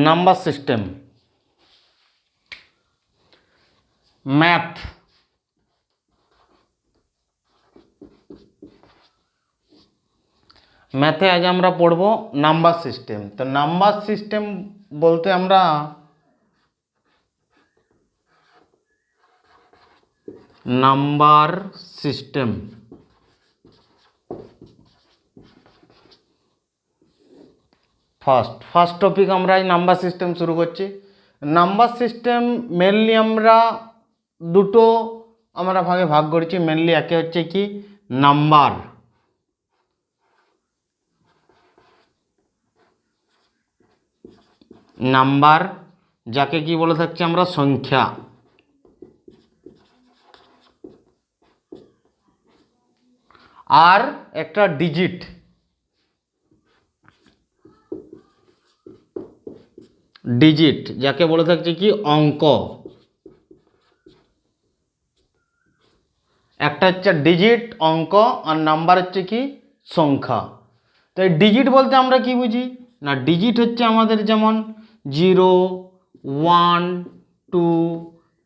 Number system, math, ম্যাথে আজ আমরা পড়ব নাম্বার সিস্টেম। তো নাম্বার সিস্টেম বলতে আমরা নাম্বার সিস্টেম ফার্স্ট টপিক আমরা এই নাম্বার সিস্টেম শুরু করছি। নাম্বার সিস্টেম মেনলি আমরা দুটো আমরা ভাগে ভাগ করেছি। মেনলি একে হচ্ছে কি নাম্বার, নাম্বার যাকে কি বলে থাকছি আমরা সংখ্যা, আর একটা ডিজিট, ডিজিট যাকে বলে থাকছে কি অঙ্ক। একটা হচ্ছে ডিজিট অঙ্ক, আর নাম্বার হচ্ছে কি সংখ্যা। তো এই ডিজিট বলতে আমরা কি বুঝি না, ডিজিট হচ্ছে আমাদের যেমন 0, 1, 2,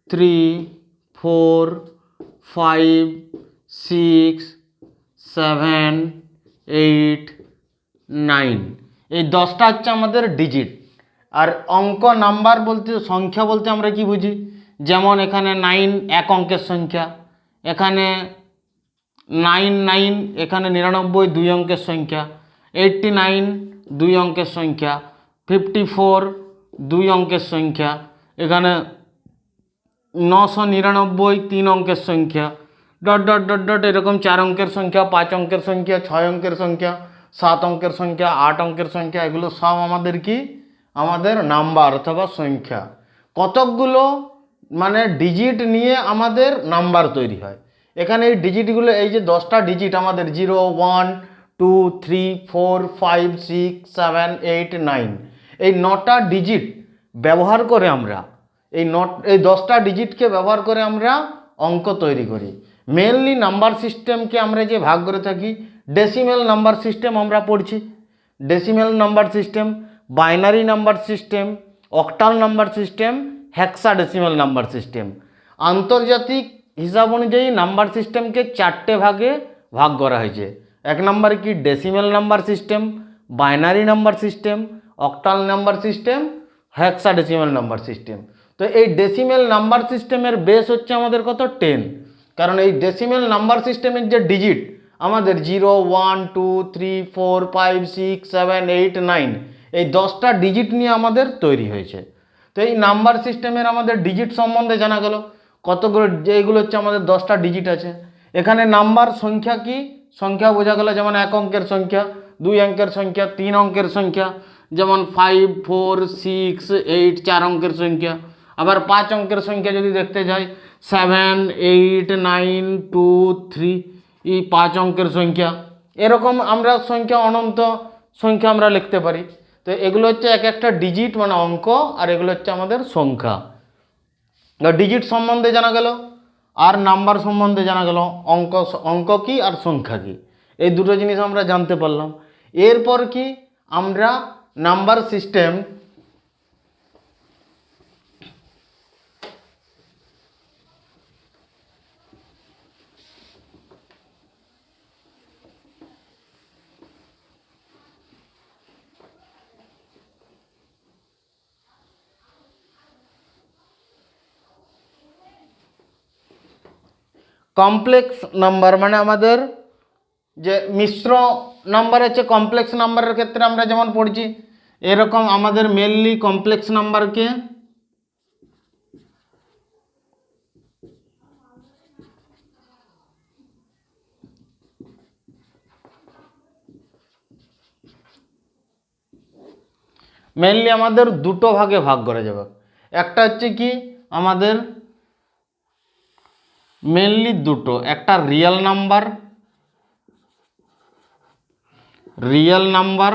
3, 4, 5, 6, 7, 8, 9, এই 10টা হচ্ছে আমাদের ডিজিট। আর অঙ্ক নাম্বার বলতে সংখ্যা বলতে আমরা কি বুঝি, যেমন এখানে 9 এক অঙ্কের সংখ্যা, এখানে 99, এখানে 99 দুই অঙ্কের সংখ্যা, 89 দুই অঙ্কের সংখ্যা, 54 দুই অঙ্কের সংখ্যা, এখানে 999 তিন অঙ্কের সংখ্যা, ডট ডট ডট ডট এরকম 4 অঙ্কের সংখ্যা, 5 অঙ্কের সংখ্যা, 6 অঙ্কের সংখ্যা, 7 অঙ্কের সংখ্যা, 8 অঙ্কের সংখ্যা, এগুলো সব আমাদের কি আমাদের নাম্বার অথবা সংখ্যা। কতকগুলো মানে ডিজিট নিয়ে আমাদের নাম্বার তৈরি হয়। এখানে এই ডিজিটগুলো, এই যে 10টা ডিজিট আমাদের 0, 1, 2, 3, 4, 5, 6, 7, 8, 9, এই 9টা ডিজিট ব্যবহার করে আমরা এই 10টা ডিজিটকে ব্যবহার করে আমরা অঙ্ক তৈরি করি। মেনলি নাম্বার সিস্টেমকে আমরা যে ভাগ করে থাকি, ডেসিমেল নাম্বার সিস্টেম আমরা পড়ছি, decimal number system, binary number system, octal number system, hexadecimal number system. আন্তর্জাতিক হিসাব অনুযায়ী নাম্বার সিস্টেমকে 4টে ভাগে ভাগ করা হয়েছে। এক নম্বর কি decimal number system, binary number system, octal number system, hexadecimal number system. তো এই ডেসিমেল নাম্বার সিস্টেমের বেস হচ্ছে আমাদের কত 10, কারণ এই ডেসিমেল নাম্বার সিস্টেমের যে ডিজিট আমাদের 0, 1, 2, 3, 4, 5, 6, 7, 8, 9, এই 10টা ডিজিট নিয়ে আমাদের তৈরি হয়েছে। তো এই নাম্বার সিস্টেমের আমাদের ডিজিট সম্বন্ধে জানা গেল কতগুলো, যেগুলো হচ্ছে আমাদের 10টা ডিজিট আছে। এখানে নাম্বার সংখ্যা কি, সংখ্যা বোঝা গেল যেমন 1 অঙ্কের সংখ্যা, 2 অঙ্কের সংখ্যা, 3 অঙ্কের সংখ্যা, যেমন 5, 4, 6, 8 4 অঙ্কের সংখ্যা। আবার 5 অঙ্কের সংখ্যা যদি দেখতে যাই 7, 8, 9, 2, 3, এই 5 অঙ্কের সংখ্যা। এরকম আমরা সংখ্যা অনন্ত সংখ্যা আমরা লিখতে পারি। তো এগুলো হচ্ছে এক একটা ডিজিট মানে অঙ্ক, আর এগুলো হচ্ছে আমাদের সংখ্যা। ডিজিট সম্বন্ধে জানা গেল, আর নাম্বার সম্বন্ধে জানা গেল, অঙ্ক অঙ্ক কি আর সংখ্যা কি, এই দুটো জিনিস আমরা জানতে পারলাম। এরপর কি আমরা নাম্বার সিস্টেম কমপ্লেক্স নাম্বার মানে আমাদের যে মিশ্র নাম্বার হচ্ছে, কমপ্লেক্স নাম্বারের ক্ষেত্রে আমরা যেমন পড়ছি, এরকম আমাদের মেনলি কমপ্লেক্স নাম্বারকে মেনলি আমাদের দুটো ভাগে ভাগ করা যাবে। একটা হচ্ছে কি আমাদের মেনলি দুটো, একটা real number, real number,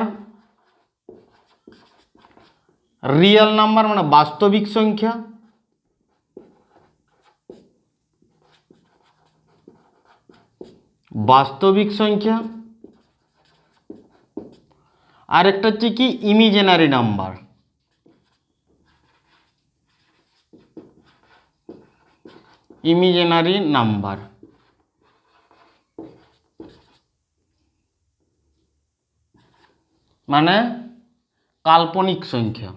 real number মানে বাস্তবিক সংখ্যা, বাস্তবিক সংখ্যা। আরেকটা হচ্ছে কি ইমাজিনারি নাম্বার, ইমাজিনারি নাম্বার, মানে কাল্পনিক সংখ্যা।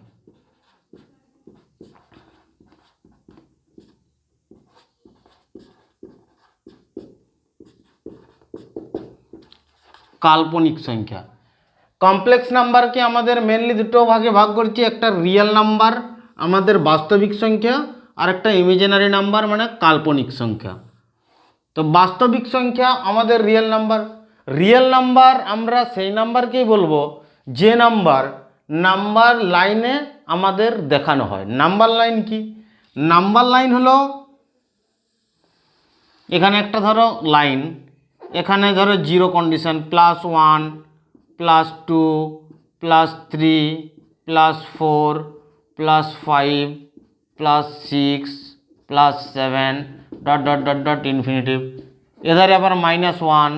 কাল্পনিক সংখ্যা। কমপ্লেক্স নাম্বারকে আমাদের মেনলি দুটো ভাগে ভাগ করছি, একটা রিয়েল নাম্বার আমাদের বাস্তবিক সংখ্যা, আর একটা ইমাজিনারি নাম্বার মানে কাল্পনিক সংখ্যা। তো বাস্তবিক সংখ্যা আমাদের রিয়েল নাম্বার। রিয়েল নাম্বার আমরা সেই নাম্বারকেই বলবো যে নাম্বার লাইনে আমাদের দেখানো হয়। নাম্বার লাইন কি? নাম্বার লাইন হলো, এখানে একটা ধরো লাইন, এখানে ধরো zero condition, +1 +2 +3 +4 +5 +6 +7 dot dot dot dot infinitive. इधर আবার -1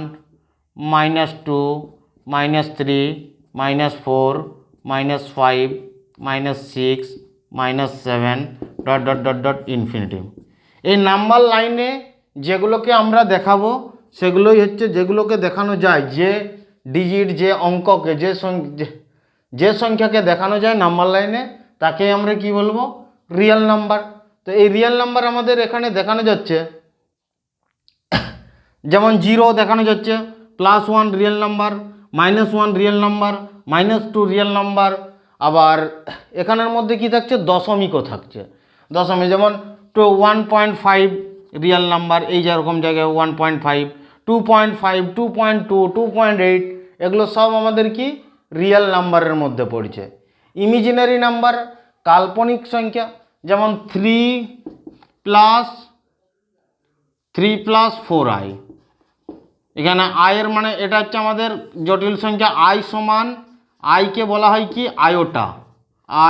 -2 -3 -4 -5 -6 -7 dot dot dot dot infinitive. এই নাম্বার লাইনে যেগুলোকে আমরা দেখাবো সেগুলোই হচ্ছে যেগুলোকে দেখানো যায়, যে ডিজিট, যে অঙ্ককে, যে সংখ্যাকে দেখানো যায় নাম্বার লাইনে, তাকে আমরা কি বলবো? Real number. তো এই রিয়েল নাম্বার আমাদের এখানে দেখানো যাচ্ছে, যেমন 0 দেখানো যাচ্ছে, +1 real number, -1 real number, -2 real number. আবার এখানের মধ্যে কি থাকছে? দশমিকও থাকছে। দশমিক যেমন 1.5 রিয়েল নাম্বার, এই যেরকম জায়গায় 1.5, 2.5, 2.2, 2.8, এগুলো সব আমাদের কি রিয়েল নাম্বারের মধ্যে পড়ছে। ইমাজিনারি নাম্বার কাল্পনিক সংখ্যা, যেমন 3 + 4i। এখানে i এর মানে এটা হচ্ছে আমাদের জটিল সংখ্যা। i সমান, i কে বলা হয় কি আয়োটা,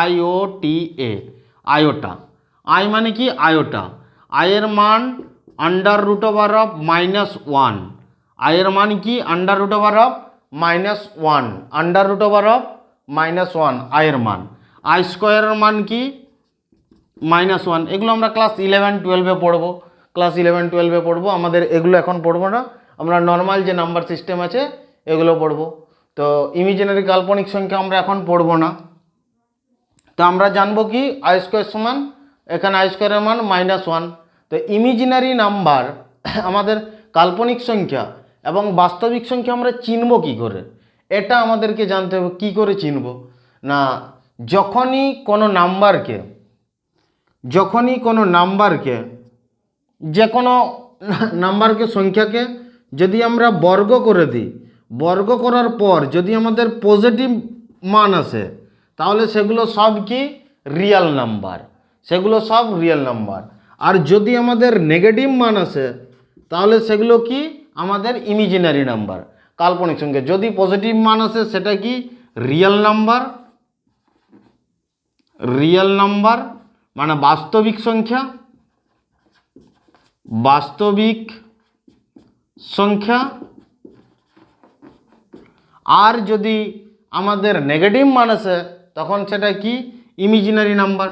IOTA, আয়োটা। i মানে কি আয়োটা। i এর মান √1, i এর মান কি √1, √1 i এর মান। i স্কোয়ারের মান কি -1। এগুলো আমরা ক্লাস 11-12-এ পড়বো, ক্লাস 11-12-এ পড়বো। আমাদের এগুলো এখন পড়বো না, আমরা নর্মাল যে নাম্বার সিস্টেম আছে এগুলো পড়বো। তো ইমাজিনারি কাল্পনিক সংখ্যা আমরা এখন পড়বো না। তো আমরা জানবো কি i স্কোয়ার সমান, এখানে i স্কোয়ারের মান -1। তো ইমাজিনারি নাম্বার আমাদের কাল্পনিক সংখ্যা এবং বাস্তবিক সংখ্যা আমরা চিনবো কি করে? এটা আমাদেরকে জানতে হবে। কি করে চিনবো? না, যখনই কোনো নাম্বারকে যে কোনো নাম্বারকে, সংখ্যাকে যদি আমরা বর্গ করে দিই, বর্গ করার পর যদি আমাদের পজিটিভ মান আসে, তাহলে সেগুলো সব কি রিয়েল নাম্বার, সেগুলো সব রিয়েল নাম্বার। আর যদি আমাদের নেগেটিভ মান আসে, তাহলে সেগুলো কি আমাদের ইমাজিনারি নাম্বার, কাল্পনিক সংখ্যা। যদি পজিটিভ মান আসে সেটা কি রিয়েল নাম্বার, রিয়েল নাম্বার মানে বাস্তবিক সংখ্যা, বাস্তবিক সংখ্যা। আর যদি আমাদের নেগেটিভ মান আসে তখন সেটা কি ইমাজিনারি নাম্বার,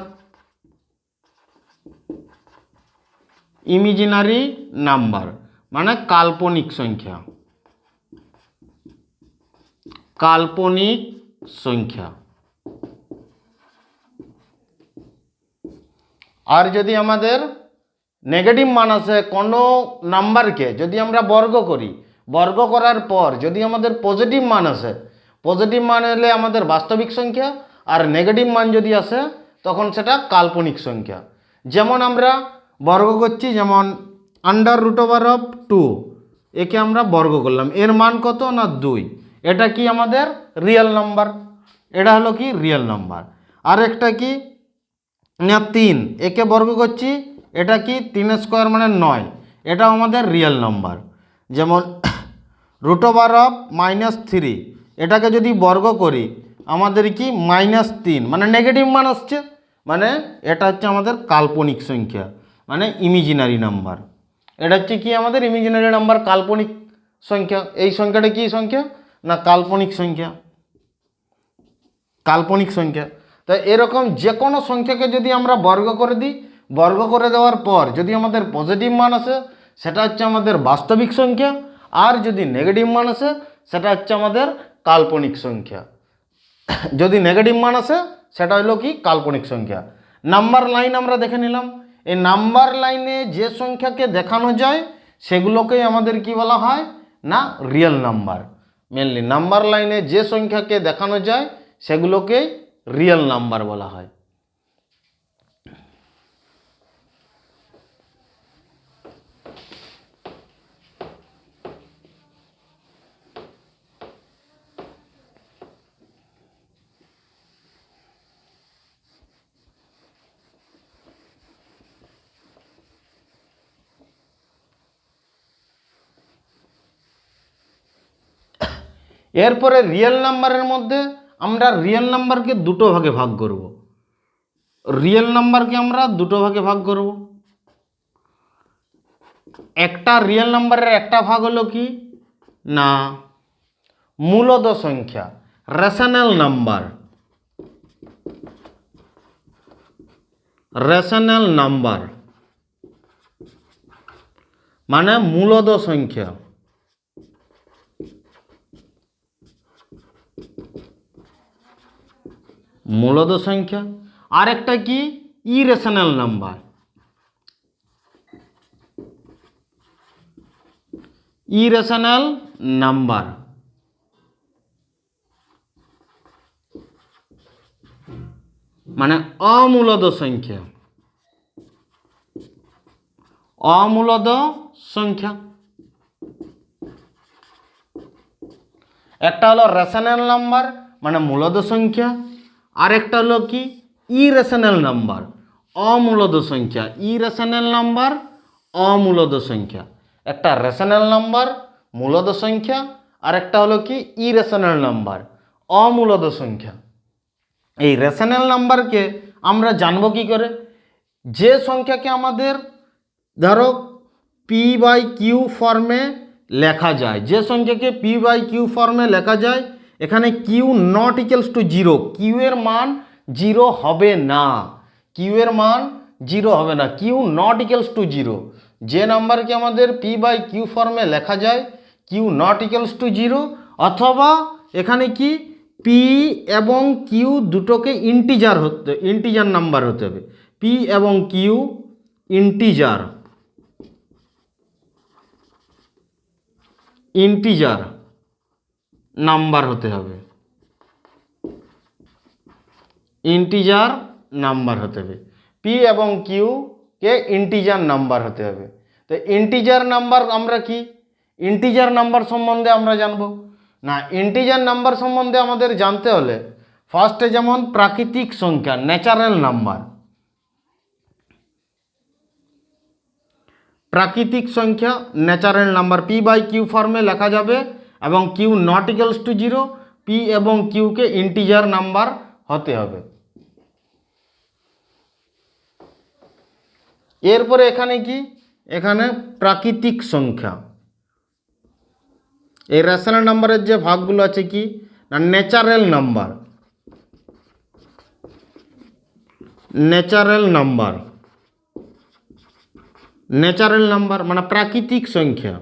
ইমাজিনারি নাম্বার মানে কাল্পনিক সংখ্যা, কাল্পনিক সংখ্যা। আর যদি আমাদের নেগেটিভ মান আসে কোনো নাম্বারকে যদি আমরা বর্গ করি, বর্গ করার পর যদি আমাদের পজিটিভ মান আসে, পজিটিভ মান এলে আমাদের বাস্তবিক সংখ্যা, আর নেগেটিভ মান যদি আসে তখন সেটা কাল্পনিক সংখ্যা। যেমন আমরা বর্গ করছি, যেমন √2, একে আমরা বর্গ করলাম, এর মান কত না 2, এটা কি আমাদের রিয়েল নাম্বার, এটা হলো কি রিয়েল নাম্বার। আর একটা কি না 3, একে বর্গ করছি, এটা কি 3 স্কোয়ার মানে 9, এটা আমাদের রিয়েল নাম্বার। যেমন √−3, এটাকে যদি বর্গ করি আমাদের কি -3 মানে নেগেটিভ মান আসছে, মানে এটা হচ্ছে আমাদের কাল্পনিক সংখ্যা মানে ইমাজিনারি নাম্বার। এটা হচ্ছে কি আমাদের ইমাজিনারি নাম্বার, কাল্পনিক সংখ্যা। এই সংখ্যাটা কি সংখ্যা না কাল্পনিক সংখ্যা, কাল্পনিক সংখ্যা। তো এরকম যে কোনো সংখ্যাকে যদি আমরা বর্গ করে দিই, বর্গ করে দেওয়ার পর যদি আমাদের পজিটিভ মান আসে সেটা হচ্ছে আমাদের বাস্তবিক সংখ্যা, আর যদি নেগেটিভ মান আসে সেটা হচ্ছে আমাদের কাল্পনিক সংখ্যা। যদি নেগেটিভ মান আসে সেটা হলো কি কাল্পনিক সংখ্যা। নাম্বার লাইন আমরা দেখে নিলাম। এই নাম্বার লাইনে যে সংখ্যাকে দেখানো যায় সেগুলোকেই আমাদের কি বলা হয় না রিয়েল নাম্বার। মেনলি নাম্বার লাইনে যে সংখ্যাকে দেখানো যায় সেগুলোকেই রিয়েল নাম্বার বলা হয়। এরপরে রিয়েল নাম্বারের মধ্যে আমরা রিয়েল নাম্বারকে দুটো ভাগে ভাগ করব। রিয়েল নাম্বারকে আমরা দুটো ভাগে ভাগ করব। একটা রিয়েল নাম্বারের একটা ভাগ হলো কি না মূলদ সংখ্যা, রেশনাল নাম্বার। রেশনাল নাম্বার মানে মূলদ সংখ্যা। মূলদ সংখ্যা। আরেকটা কি ইরেশনাল নাম্বার। ইরেশনাল নাম্বার মানে অমূলদ সংখ্যা। অমূলদ সংখ্যা। একটা হলো রেশনাল নাম্বার মানে মূলদ সংখ্যা, আরেকটা হলো কি ইরেশনাল নাম্বার অমূলদ সংখ্যা। ইরেশনাল নাম্বার অমূলদ সংখ্যা। একটা রেশনাল নাম্বার মূলদ সংখ্যা, আর একটা হলো কি ইরেশনাল নাম্বার অমূলদ সংখ্যা। এই রেশনাল নাম্বারকে আমরা জানবো কি করে? যে সংখ্যাকে আমাদের ধরো পি বাই কিউ ফর্মে লেখা যায়, যে সংখ্যাকে পি বাই কিউ ফর্মে লেখা যায়, এখানে Q not equals to zero, Q এর মান জিরো হবে না। কিউ এর মান জিরো হবে না, Q not equals to zero. যে নাম্বারকে আমাদের পি বাই কিউ ফর্মে লেখা যায় Q not equals to zero, অথবা এখানে কি পি এবং কিউ দুটোকে ইন্টিজার নাম্বার হতে হবে। পি এবং কিউ ইন্টিজার নাম্বার হতে হবে। ইন্টিজার নাম্বার হতে হবে। পি এবং কিউ কে ইন্টিজার নাম্বার হতে হবে। তো ইন্টিজার নাম্বার আমরা কি ইন্টিজার নাম্বার সম্বন্ধে আমরা জানবো না। ইন্টিজার নাম্বার সম্বন্ধে আমাদের জানতে হলে ফার্স্টে যেমন প্রাকৃতিক সংখ্যা ন্যাচারাল নাম্বার, প্রাকৃতিক সংখ্যা natural number P by Q ফর্মে লেখা যাবে এবং Q not equals to zero, P এবং কিউকে ইন্টিজার নাম্বার হতে হবে। এরপরে এখানে কি এখানে প্রাকৃতিক সংখ্যা। এই রেশনাল নাম্বারের যে ভাগগুলো আছে কি না natural number. Natural number, natural number মানে প্রাকৃতিক সংখ্যা।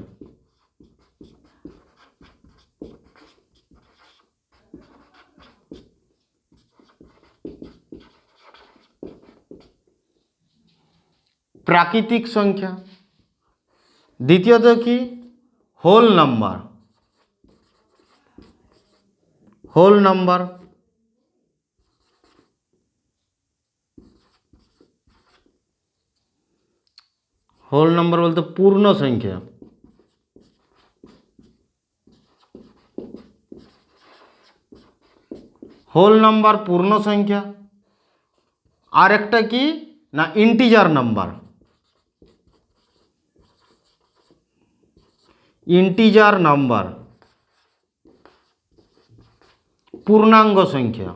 প্রাকৃতিক সংখ্যা। দ্বিতীয়ত কি whole number. Whole number whole number বলতে পূর্ণ সংখ্যা। হোল নাম্বার পূর্ণ সংখ্যা। আর একটা কি না ইন্টিজার নাম্বার। ইন্টিজার নাম্বার পূর্ণাঙ্গ সংখ্যা।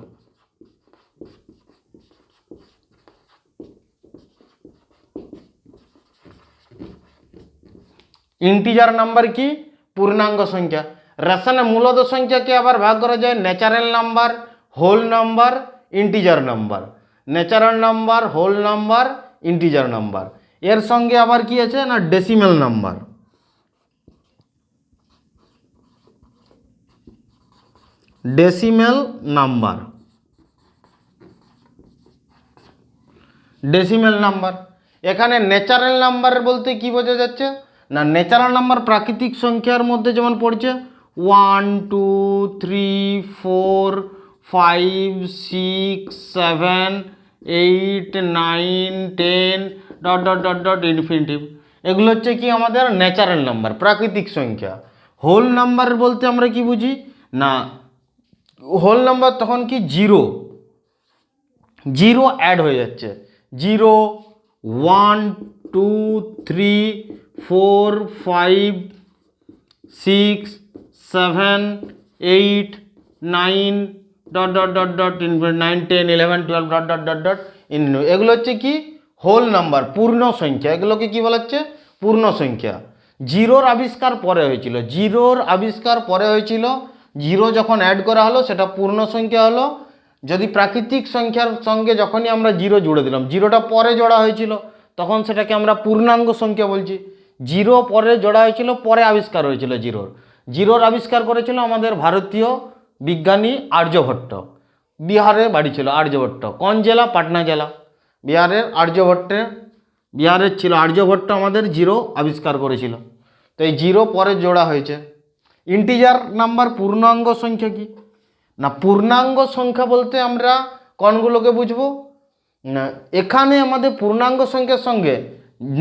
ইন্টিজার নাম্বার কি পূর্ণাঙ্গ সংখ্যা। রেশনে মূলদ সংখ্যাকে আবার ভাগ করা যায় natural number, whole number, integer number. Natural number, whole number, integer number. এর সঙ্গে আবার কি আছে না decimal number. Decimal number, decimal number. এখানে ন্যাচারাল নাম্বার বলতে কি বোঝা যাচ্ছে না ন্যাচারাল নাম্বার প্রাকৃতিক সংখ্যার মধ্যে যেমন পড়ছে 1 2 3 4 5 6 7 8 9 10 dot dot dot dot infinitive, এগুলো হচ্ছে কি আমাদের ন্যাচারাল নাম্বার প্রাকৃতিক সংখ্যা। হোল নাম্বার বলতে আমরা কি বুঝি না হোল নাম্বার তখন কি জিরো, জিরো অ্যাড হয়ে যাচ্ছে, 0 1 2 3 4 5 6 7 8 9 dot dot dot dot 9 10 11 12 dot dot dot dot এগুলো হচ্ছে কি হোল নাম্বার পূর্ণ সংখ্যা, এগুলোকে কি বলা হচ্ছে পূর্ণ সংখ্যা। জিরোর আবিষ্কার পরে হয়েছিল, জিরোর আবিষ্কার পরে হয়েছিল, জিরো যখন অ্যাড করা হলো সেটা পূর্ণ সংখ্যা হলো। যদি প্রাকৃতিক সংখ্যার সঙ্গে যখনই আমরা জিরো জুড়ে দিলাম, জিরোটা পরে জোড়া হয়েছিল তখন সেটাকে আমরা পূর্ণাঙ্গ সংখ্যা বলছি। জিরো পরে জোড়া হয়েছিল, পরে আবিষ্কার হয়েছিল জিরোর। জিরোর আবিষ্কার করেছিল আমাদের ভারতীয় বিজ্ঞানী আর্যভট্ট, বিহারে বাড়ি ছিল আর্যভট্ট। কোন জেলা? পাটনা জেলা। বিহারের বিহারের ছিল আর্যভট্ট আমাদের জিরো আবিষ্কার করেছিল। তো এই জিরো পরে জোড়া হয়েছে। ইন্টিজার নাম্বার পূর্ণাঙ্গ সংখ্যা কি না পূর্ণাঙ্গ সংখ্যা বলতে আমরা কোনগুলোকে বুঝবো না এখানে আমাদের পূর্ণাঙ্গ সংখ্যার সঙ্গে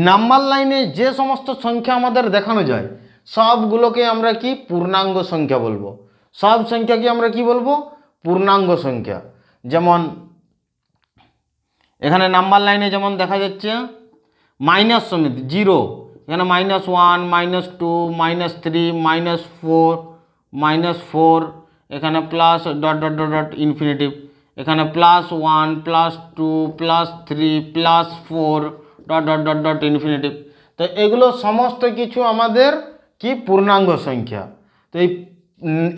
নাম্বার লাইনে যে সমস্ত সংখ্যা আমাদের দেখানো যায় সবগুলোকে আমরা কি পূর্ণাঙ্গ সংখ্যা বলবো। সব সংখ্যাকে আমরা কি বলবো পূর্ণাঙ্গ সংখ্যা। যেমন এখানে নাম্বার লাইনে যেমন দেখা যাচ্ছে মাইনাস সমেত জিরো, এখানে -1 -2 -3 -4 এখানে plus dot dot dot dot infinitive, এখানে +1 +2 +3 +4 dot dot dot dot infinitive. তো এগুলো সমস্ত কিছু আমাদের কি পূর্ণাঙ্গ সংখ্যা। তো এই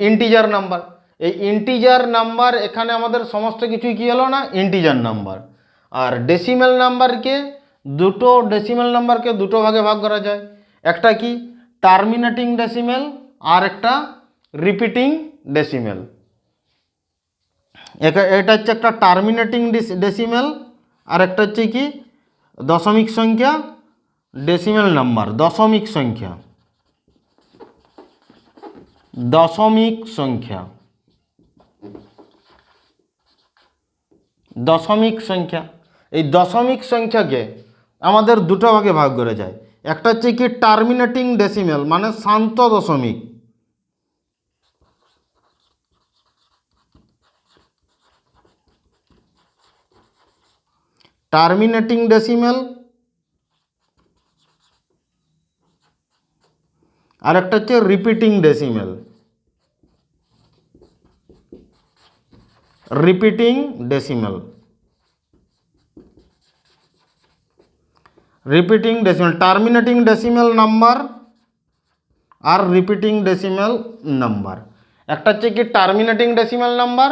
ইন্টিজার নাম্বার, এই ইন্টিজার নাম্বার এখানে আমাদের সমস্ত কিছুই কি হলো না ইন্টিজার নাম্বার। আর ডেসিমেল নাম্বারকে ডেসিমেল নাম্বারকে দুটো ভাগে ভাগ করা যায়, একটা কি টার্মিনেটিং ডেসিমেল আর একটা রিপিটিং ডেসিমেল। এটা হচ্ছে একটা টার্মিনেটিং ডেসিমেল আর একটা হচ্ছে কি দশমিক সংখ্যা ডেসিমেল নাম্বার। দশমিক সংখ্যা, দশমিক সংখ্যা, দশমিক সংখ্যা। এই দশমিক সংখ্যাকে আমাদের দুটো ভাগে ভাগ করে যায়, একটা হচ্ছে কি টার্মিনেটিং ডেসিমেল মানে শান্ত দশমিক, টার্মিনেটিং ডেসিমেল, আর একটা হচ্ছে repeating decimal. Repeating decimal, repeating decimal, terminating decimal number আর রিপিটিং ডেসিমেল নাম্বার। একটা হচ্ছে কি টার্মিনেটিং ডেসিমেল নাম্বার,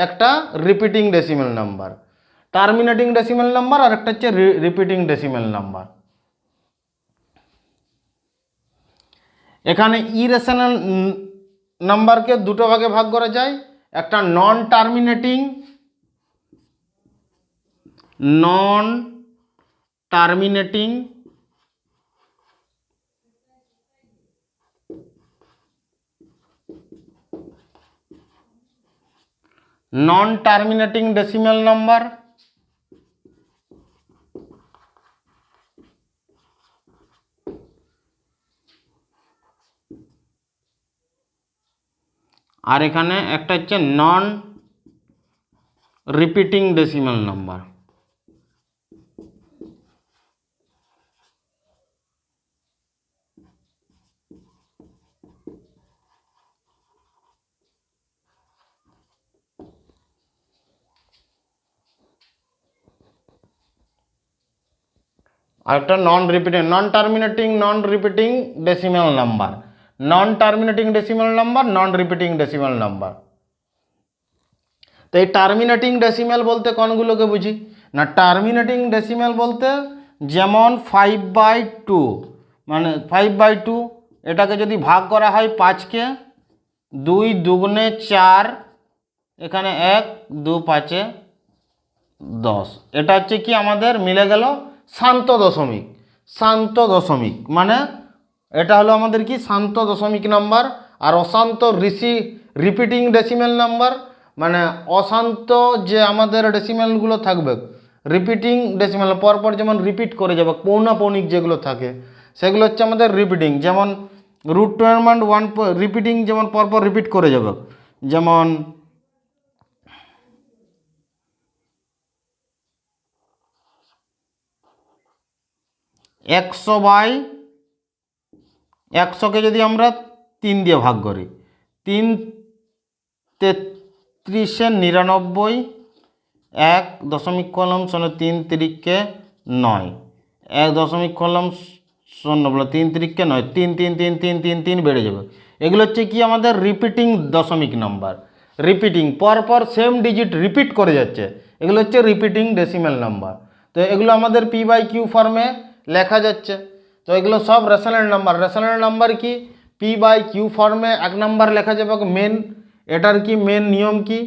একটা repeating decimal number. Terminating decimal number আর একটা হচ্ছে রিপিটিং ডেসিমেল নাম্বার। এখানে ইরেশনাল নাম্বারকে দুটো ভাগে ভাগ করা যায়, একটা নন টার্মিনেটিং ডেসিমেল নাম্বার আর এখানে একটা হচ্ছে নন রিপিটিং ডেসিমেল নাম্বার। আর একটা non repeating decimal number, non terminating decimal number, non repeating decimal number. তো এই টার্মিনেটিং ডেসিমেল বলতে কোনগুলোকে বুঝি না টার্মিনেটিং ডেসিমেল বলতে যেমন 5/2, মানে 5/2 এটাকে যদি ভাগ করা হয় 5কে, 2 দুগুণে 4, এখানে 1, 2 5-এ 10। এটা হচ্ছে কি আমাদের মিলে গেল শান্ত দশমিক। শান্ত দশমিক মানে এটা হলো আমাদের কি শান্ত দশমিক নাম্বার। আর অশান্ত রিপিটিং ডেসিমেল নাম্বার মানে অশান্ত যে আমাদের ডেসিমেলগুলো থাকবে, রিপিটিং ডেসিমেল পরপর যেমন রিপিট করে যাবে, পৌনাপৌনিক যেগুলো থাকে সেগুলো হচ্ছে আমাদের রিপিটিং। যেমন √2 এর মান 1 রিপিটিং, যেমন পরপর রিপিট করে যাবে, যেমন 100/100কে যদি আমরা 3 দিয়ে ভাগ করি, 3 33-99, 1 দশমিক কলম 3 3-কে 9, 1 দশমিক কলম 0 বলে 3 3-কে 9, 3 3 3 3 3 3 বেড়ে যাবে। এগুলো হচ্ছে কি আমাদের রিপিটিং দশমিক নাম্বার। রিপিটিং পরপর সেম ডিজিট রিপিট করে যাচ্ছে, এগুলো হচ্ছে রিপিটিং ডেসিমেল নাম্বার। তো এগুলো আমাদের p/q ফর্মে লেখা যাচ্ছে। তো এগুলো সব রেশনাল নাম্বার। রেশনাল নাম্বার কি p/q ফর্মে 1 নাম্বার লেখা যাবে মেন, এটার কি মেন নিয়ম কি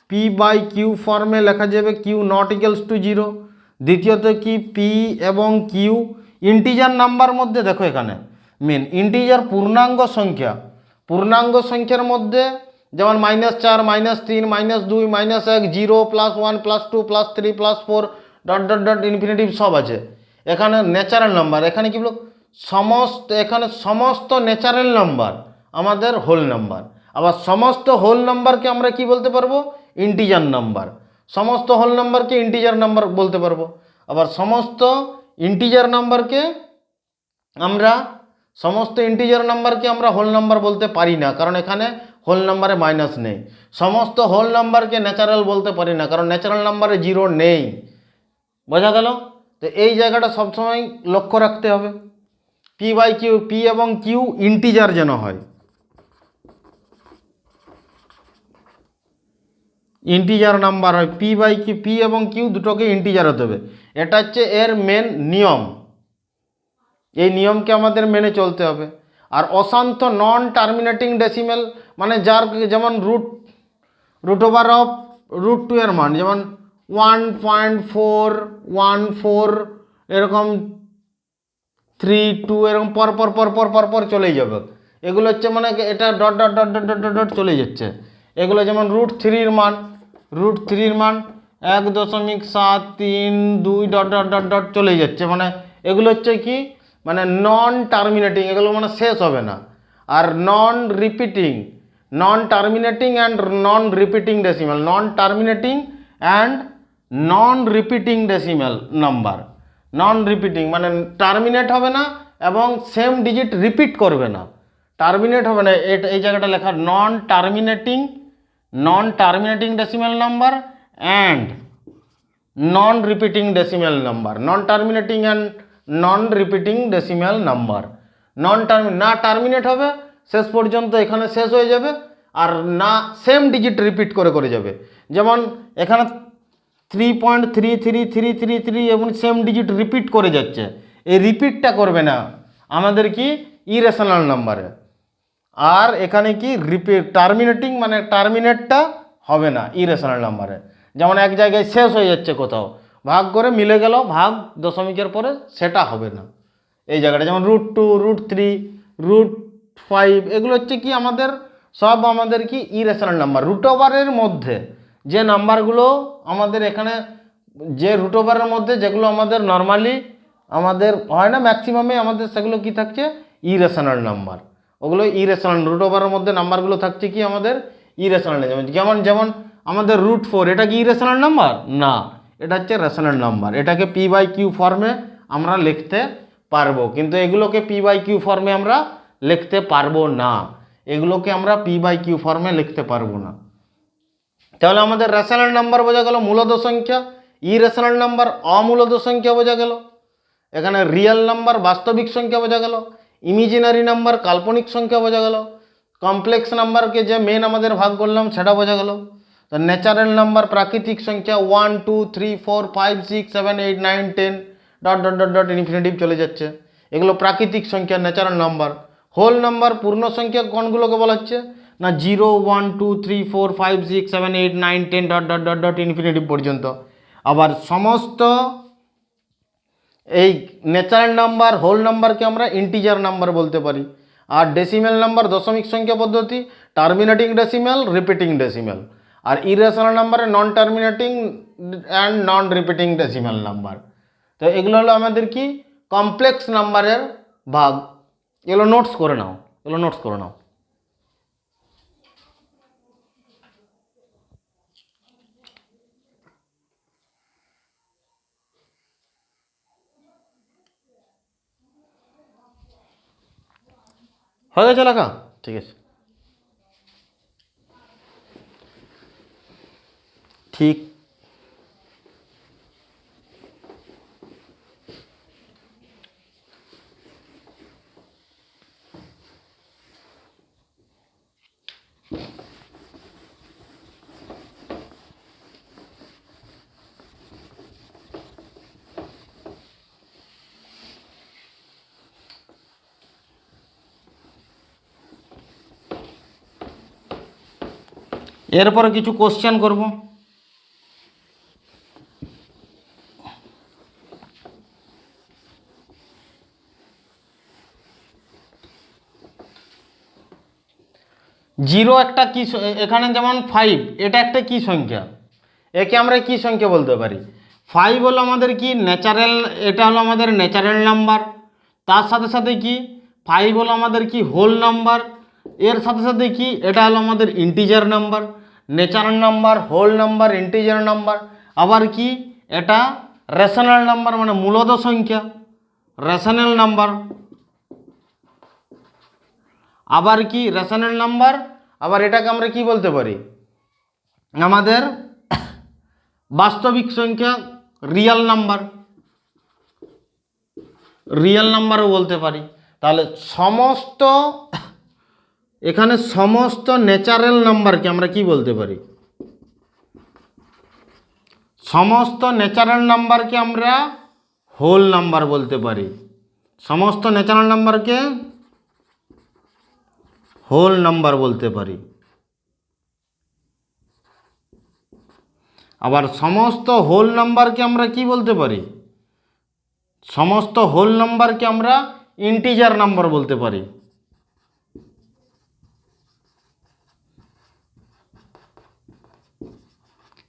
p/q ফর্মে লেখা যাবে q নট ইকুয়ালস টু 0। দ্বিতীয়ত কি p এবং q ইন্টিজার নাম্বার মধ্যে, দেখো এখানে মেন ইন্টিজার পূর্ণাঙ্গ সংখ্যা, পূর্ণাঙ্গ সংখ্যার মধ্যে যেমন -4 -3 -2 -1 0 +1 +2 +3 +4 ডট ডট ডট ইনফিনিটিভ সব আছে। এখানে ন্যাচারাল নাম্বার, এখানে কি বলো সমস্ত, এখানে সমস্ত ন্যাচারাল নাম্বার আমাদের হোল নাম্বার। আবার সমস্ত হোল নাম্বারকে আমরা কি বলতে পারবো ইন্টিজার নাম্বার। সমস্ত হোল নাম্বারকে ইন্টিজার নাম্বার বলতে পারবো। আবার সমস্ত ইন্টিজার নাম্বারকে আমরা হোল নাম্বার বলতে পারি না, কারণ এখানে হোল নাম্বারে মাইনাস নেই। সমস্ত হোল নাম্বারকে ন্যাচারাল বলতে পারি না, কারণ ন্যাচারাল নাম্বারে 0 নেই। বোঝা গেল? তো এই জায়গাটা সবসময় লক্ষ্য রাখতে হবে। p/q, p এবং q ইন্টিজার যেন হয়, ইন্টিজার নাম্বার হয়। p/q, p এবং q দুটোকে ইন্টিজার হতে হবে, এটা হচ্ছে এর মেন নিয়ম। এই নিয়মকে আমাদের মেনে চলতে হবে। আর অশান্ত নন টার্মিনেটিং ডেসিমেল মানে যার যেমন √2 এর মান যেমন 1.414 এরকম 3 2 এরকম পরপর চলেই যাবে। এগুলো হচ্ছে মানে এটা dot dot dot dot dot dot চলে যাচ্ছে। এগুলো যেমন √3 এর মান 1.732 ডট ডট ডট ডট চলে যাচ্ছে, মানে এগুলো হচ্ছে কি মানে নন টার্মিনেটিং, এগুলো মানে শেষ হবে না। আর non terminating and non repeating decimal, non terminating and non repeating decimal number. Non repeating মানে টার্মিনেট হবে না এবং সেম ডিজিট রিপিট করবে না, টার্মিনেট হবে না। এই জায়গাটা লেখা non terminating decimal number and non repeating decimal number. Non terminating and non repeating decimal number. না টার্মিনেট হবে, শেষ পর্যন্ত এখানে শেষ হয়ে যাবে, আর না সেম ডিজিট রিপিট করে যাবে। যেমন এখানে 3.3333 এবং সেম ডিজিট রিপিট করে যাচ্ছে, এই রিপিটটা করবে না আমাদের কি ইরেশনাল নাম্বারে। আর এখানে কি টার্মিনেটিং মানে টার্মিনেটটা হবে না ইরেশনাল নাম্বারে। যেমন এক জায়গায় শেষ হয়ে যাচ্ছে, কোথাও ভাগ করে মিলে গেল ভাগ দশমিকের পরে, সেটা হবে না এই জায়গাটা। যেমন √2 √3 √5 এগুলো হচ্ছে কি আমাদের সব আমাদের কি ইরেশনাল নাম্বার। √ওভারের মধ্যে যে নাম্বারগুলো আমাদের এখানে, যে √ওভারের মধ্যে যেগুলো আমাদের নর্মালি আমাদের হয় না ম্যাক্সিমামে, আমাদের সেগুলো কি থাকছে ইরেশনাল নাম্বার। ওগুলো ইরেশনাল, √ওভারের মধ্যে নাম্বারগুলো থাকছে কি আমাদের ইরেশনাল। যেমন আমাদের √4 এটা কি ইরেশনাল নাম্বার না, এটা হচ্ছে রেশনাল নাম্বার। এটাকে p/q ফর্মে আমরা লিখতে পারবো, কিন্তু এগুলোকে p/q ফর্মে আমরা লিখতে পারবো না, এগুলোকে আমরা p/q ফর্মে লিখতে পারবো না। তাহলে আমাদের রেশনাল নাম্বার বোঝা গেল মূলদ সংখ্যা, ইরেশনাল নাম্বার অমূলদ সংখ্যা বোঝা গেল, এখানে রিয়েল নাম্বার বাস্তবিক সংখ্যা বোঝা গেল, ইমাজিনারি নাম্বার কাল্পনিক সংখ্যা বোঝা গেল, কমপ্লেক্স নাম্বারকে যে মেন আমাদের ভাগ করলাম সেটা বোঝা গেল। তো ন্যাচারাল নাম্বার প্রাকৃতিক সংখ্যা 1 2 3 4 5 6 7 8 9 10 dot dot dot dot infinitive চলে যাচ্ছে। এগুলো প্রাকৃতিক সংখ্যা, ন্যাচারাল নাম্বার। হোল নাম্বার পূর্ণ সংখ্যা কোনগুলোকে বলা হচ্ছে না 0 1 2 3 4 5 6 7 8 9 10 dot dot dot dot infinitive পর্যন্ত। আবার সমস্ত এই ন্যাচারাল নাম্বার হোল নাম্বারকে আমরা ইন্টিজার নাম্বার বলতে পারি। আর ডেসিমেল নাম্বার দশমিক সংখ্যা পদ্ধতি, টার্মিনেটিং ডেসিমেল, রিপিটিং ডেসিমেল। আর ইরেশনাল নাম্বারে non terminating and non repeating decimal number. তো এগুলো হলো আমাদের কি কমপ্লেক্স নাম্বারের ভাগ। এগুলো নোটস করে নাও, এগুলো নোটস করে নাও। হয়ে গেছে লেখা? ঠিক আছে। ঠিক এরপরে কিছু কোশ্চেন করব। জিরো একটা কি, এখানে যেমন 5, এটা একটা কি সংখ্যা, একে আমরা কি সংখ্যা বলতে পারি? 5 হলো আমাদের কি ন্যাচারাল, এটা হলো আমাদের ন্যাচারাল নাম্বার। তার সাথে সাথে কি 5 হলো আমাদের কি হোল নাম্বার। এর সাথে সাথে কি এটা হলো আমাদের integer number. Natural number, whole number, integer number. আবার কি এটা রেশনাল নাম্বার, মানে মূলদ সংখ্যা, রেশনাল নাম্বার। আবার কি রেশনাল নাম্বার, আবার এটাকে আমরা কি বলতে পারি? আমাদের বাস্তবিক সংখ্যা, রিয়েল নাম্বার, রিয়েল নাম্বারও বলতে পারি। তাহলে সমস্ত, এখানে সমস্ত ন্যাচারাল নাম্বারকে আমরা কি বলতে পারি? সমস্ত ন্যাচারাল নাম্বারকে আমরা হোল নাম্বার বলতে পারি। সমস্ত ন্যাচারাল নাম্বারকে হোল নাম্বার বলতে পারি। আবার সমস্ত হোল নাম্বারকে আমরা কি বলতে পারি? সমস্ত হোল নাম্বারকে আমরা ইন্টিজার নাম্বার বলতে পারি।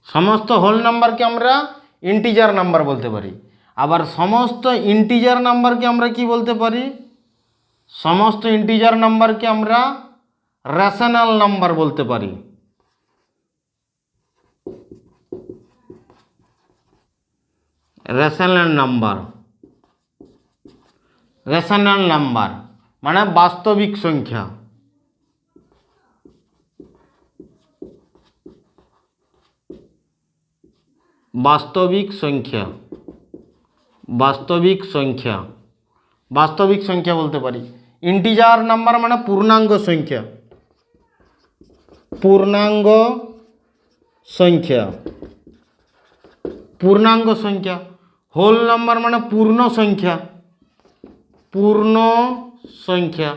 সমস্ত হোল নাম্বারকে আমরা ইন্টিজার নাম্বার বলতে পারি। আবার সমস্ত ইন্টিজার নাম্বারকে আমরা কি বলতে পারি? সমস্ত ইন্টিজার নাম্বারকে আমরা রেশনাল নাম্বার বলতে পারি। রেশনাল নাম্বার, রেশনাল নাম্বার মানে বাস্তবিক সংখ্যা। বাস্তবিক সংখ্যা, বাস্তবিক সংখ্যা, বাস্তবিক সংখ্যা বলতে পারি। ইন্টিজার নাম্বার মানে পূর্ণাঙ্গ সংখ্যা, পূর্ণাঙ্গ সংখ্যা, পূর্ণাঙ্গ সংখ্যা। হোল নাম্বার মানে পূর্ণ সংখ্যা, পূর্ণ সংখ্যা।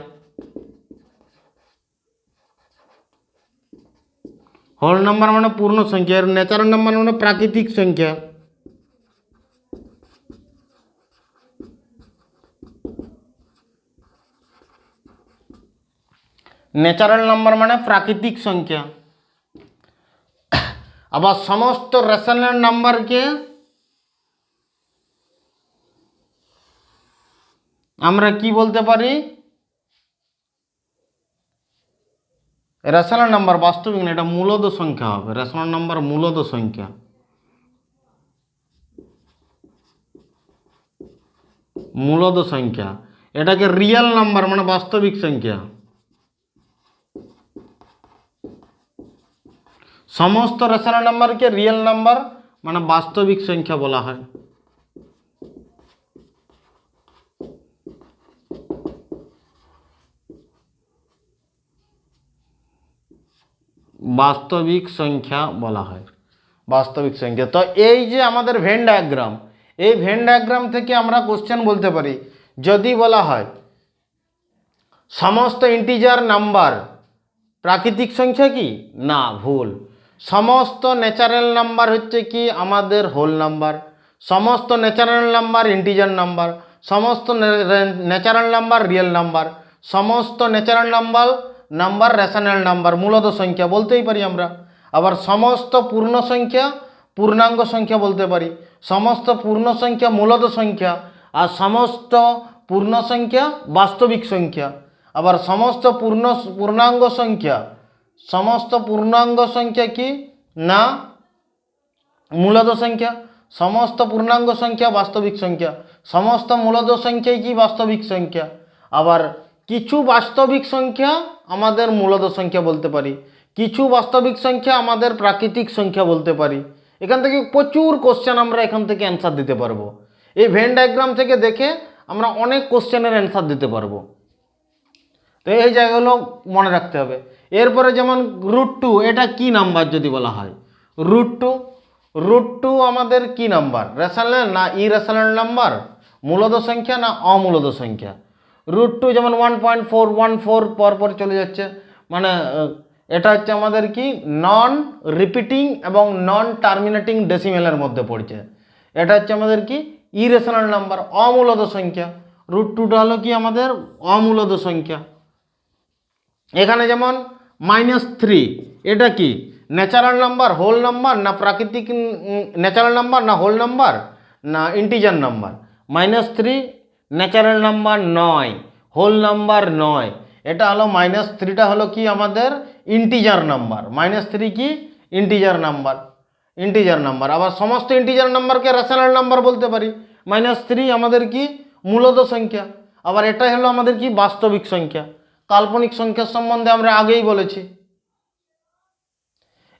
হোল নাম্বার মানে পূর্ণ সংখ্যা। আর ন্যাচারাল নাম্বার মানে প্রাকৃতিক সংখ্যা। ন্যাচারাল নাম্বার মানে প্রাকৃতিক সংখ্যা। আবার সমস্ত রেশনাল নাম্বারকে আমরা কি বলতে পারি? রেশনাল নাম্বার বাস্তবিক না, এটা মূলদ সংখ্যা হবে। রেশনাল নাম্বার মূলদ সংখ্যা, মূলদ সংখ্যা। এটাকে রিয়েল নাম্বার মানে বাস্তবিক সংখ্যা। সমস্ত রেশনাল নাম্বারকে রিয়েল নাম্বার মানে বাস্তবিক সংখ্যা বলা হয়। বাস্তবিক সংখ্যা বলা হয়, বাস্তবিক সংখ্যা। তো এই যে আমাদের ভেন ডায়াগ্রাম, এই ভেন ডায়াগ্রাম থেকে আমরা কোশ্চেন বলতে পারি, যদি বলা হয় সমস্ত ইন্টিজার নাম্বার প্রাকৃতিক সংখ্যা কি, না ভুল। সমস্ত ন্যাচারাল নাম্বার হচ্ছে কি আমাদের হোল নাম্বার, সমস্ত ন্যাচারাল নাম্বার ইন্টিজার নাম্বার, সমস্ত ন্যাচারাল নাম্বার রিয়েল নাম্বার, সমস্ত ন্যাচারাল নাম্বার রেশনাল নাম্বার, মূলত সংখ্যা বলতেই পারি আমরা। আবার সমস্ত পূর্ণ সংখ্যা পূর্ণাঙ্গ সংখ্যা বলতে পারি, সমস্ত পূর্ণ সংখ্যা মূলত সংখ্যা, আর সমস্ত পূর্ণ সংখ্যা বাস্তবিক সংখ্যা। আবার সমস্ত পূর্ণাঙ্গ সংখ্যা কি, না মূলত সংখ্যা, সমস্ত পূর্ণাঙ্গ সংখ্যা বাস্তবিক সংখ্যা, সমস্ত মূলত সংখ্যাই কি বাস্তবিক সংখ্যা। আবার কিছু বাস্তবিক সংখ্যা আমাদের মূলত সংখ্যা বলতে পারি, কিছু বাস্তবিক সংখ্যা আমাদের প্রাকৃতিক সংখ্যা বলতে পারি। এখান থেকে প্রচুর কোশ্চেন আমরা এখান থেকে অ্যান্সার দিতে পারবো। এই ভেন ডায়াগ্রাম থেকে দেখে আমরা অনেক কোশ্চেনের অ্যান্সার দিতে পারবো। তো এই জায়গাগুলো মনে রাখতে হবে। এরপরে যেমন √2, এটা কি নাম্বার যদি বলা হয়, √2 আমাদের কি নাম্বার, রেশনাল না ইরেশনাল নাম্বার, মূলত সংখ্যা না অমূলত সংখ্যা। √2 যেমন 1.414 পরপর চলে যাচ্ছে, মানে এটা হচ্ছে আমাদের কি নন রিপিটিং এবং নন টার্মিনেটিং ডেসিমেলের মধ্যে পড়ছে। এটা হচ্ছে আমাদের কি ইরেশনাল নাম্বার, অমূলত সংখ্যা। √2টা হলো কি আমাদের অমূলত সংখ্যা। এখানে যেমন -3, এটা কি ন্যাচারাল নাম্বার, হোল নাম্বার, না প্রাকৃতিক ন্যাচারাল নাম্বার, না হোল নাম্বার, না ইন্টিজার নাম্বার। -3 ন্যাচারাল নাম্বার নয়, হোল নাম্বার নয়। এটা হলো -3টা হলো কি আমাদের ইন্টিজার নাম্বার। -3 কি ইন্টিজার নাম্বার। আবার সমস্ত ইন্টিজার নাম্বারকে রেশনাল নাম্বার বলতে পারি। -3 আমাদের কি মূলত সংখ্যা। আবার এটাই হলো আমাদের কি বাস্তবিক সংখ্যা। কাল্পনিক সংখ্যার সম্বন্ধে আমরা আগেই বলেছি।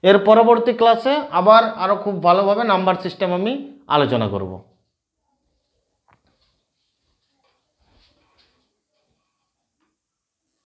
এর পরবর্তী ক্লাসে আবার আরও খুব ভালোভাবে নাম্বার সিস্টেম আমি আলোচনা করব।